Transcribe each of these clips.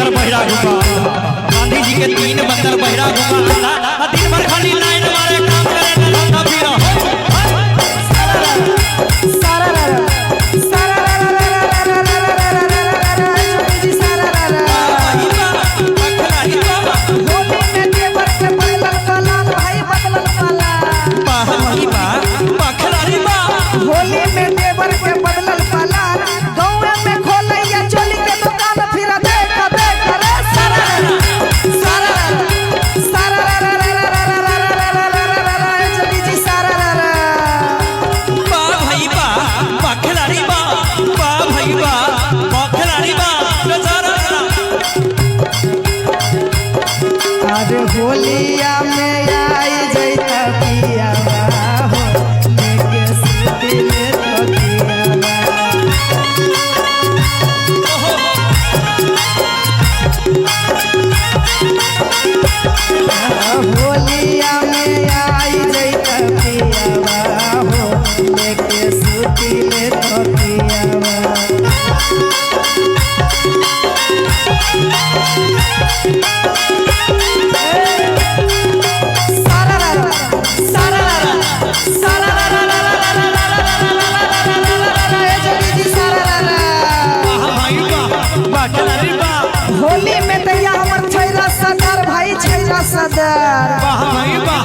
बंदर बहिरा घुमा गांधी जी के 3 बंदर बहिरा घुमा दिन भर खाली लाइन मारे काम करे धंधा फिरा होलिया में आई जैता पियावा हो लेके सूती में तो पियावा होलिया में आई जैता पियावा हो लेके सूती में तो पियावा होली में दैया हमर छैला सदर भाई छैला सदर वाह भाई वाह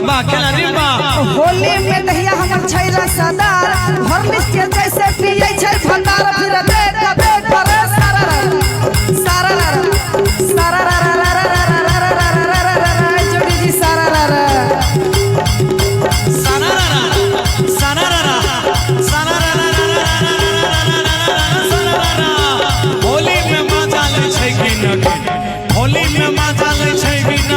वाह खिलाड़ी वाह होली में दैया हमर छैला सदर हॉर्लिक्स के जैसे पियै छै भंडार फिर देख देख रे सारा सारा सारा जोड़ी जी सारा होली में मजा ले छै कि न होली में मजा ले छै कि न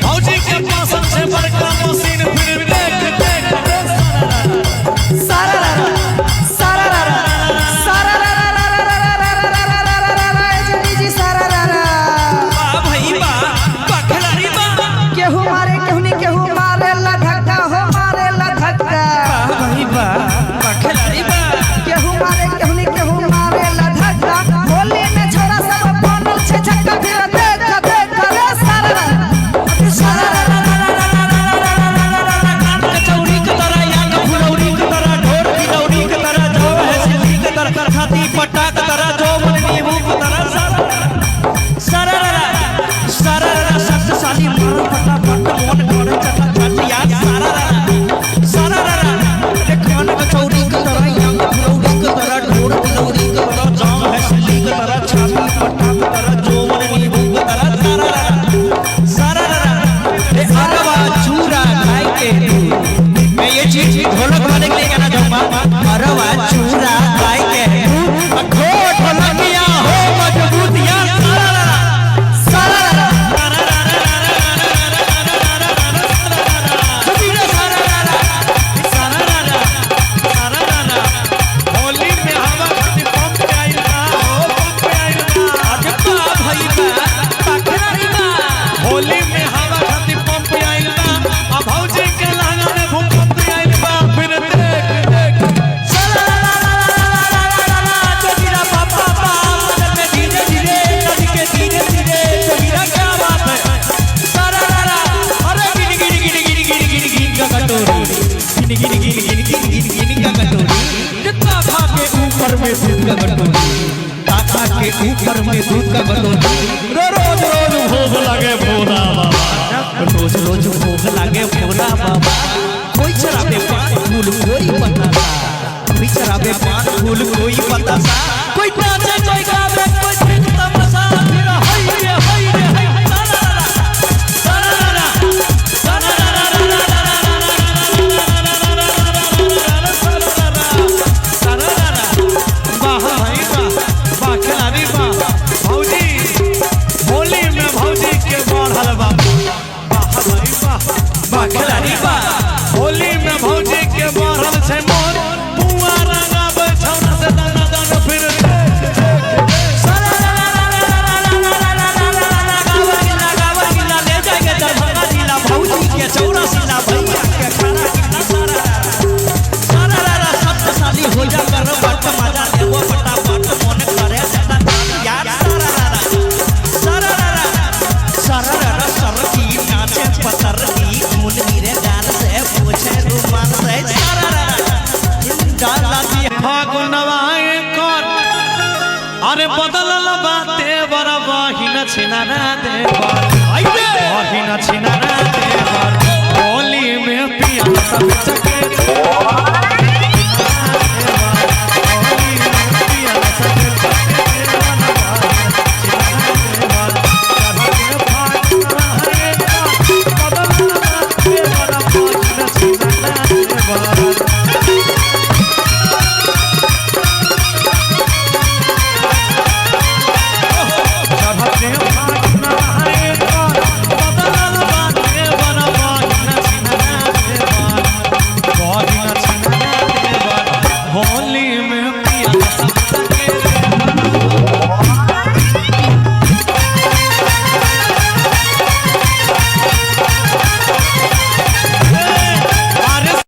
भौजी के पसंद छै बड़का मशीन फिर देख देख सारा सारा सारा जोड़ी जी सारा वाह भाई वाह वाह खिलाड़ी वाह केहू मारे केहू मारे ला धक्का हो मारे ला धक्का वाह भाई वाह वाह खिलाड़ी वाह केहू मारे केहू मारे ला धक्का होली में छोरा सब बनल छै छक्का फिर देख देख रे सारा सारा कचौड़ी के तरह या फुलौड़ी के तरह ढोर पिलौड़ी के तरह जो है सिल्ली के तरह खाती पट्टा के तरह जो मन नींबू के तरह सारा सारा शक्तिशाली मार पट्टा पट्टा मोन करे चटा चट याद सारा एक खान कचौड़ी के तरह या फुलौड़ी के तरह ढोर पिलौड़ी के तरह जो है सिल्ली के तरह छाती पट्टा के तरह जो मन नींबू के तरह सारा ए अरवा चूरा खाए के मैं ये चीज ढोलक वाले के लिए कहना चाहूंगा अरवा चूरा खाए के अखो ढोलकिया हो मजबूतिया होली में हवा खाती पंप पे आइल बा हो पंप पे आइल बा अजबा भाई बा पखरारी बा होली में हवा खाती पंप पे आइल बा आ भौजी के लहंगा में भूकंप पे आइल बा फिर देख देख जोगिरा पापा बदल में धीरे धीरे नदी के धीरे धीरे जोगिरा क्या बात है सारा अरे गिनी गिनी गिनी गिनी गिनी गिनी गिनी का कटोरी गिनी गिनी गिनी गिनी गिनी गिनी गिनी का कटोरी जितना खा के ऊपर में दूध का कटोरी खा के ऊपर में दूध का कटोरी रोज रोज भूख लगे भोला बाबा रोज रोज भूख लगे भोला बाबा कोई चराबे पान फूल कोई बतासा कोई चराबे पान फूल कोई बतासा कोई नाचे कोई गावे कोई सिंग तमाशा फिर हाय रे हाय रे हाय वाह भाई वाह वाह खिलाड़ी वाह भौजी होली में भौजी के बढ़ल बा वाह भाई वाह वाह खिलाड़ी वाह होली में भौजी के बढ़ल छै मोर बुआ रंगाबे छौना से दाना दाना फिर सारा छिनाना देवर कहीं न छिनाना देवर होली में पिया सब चके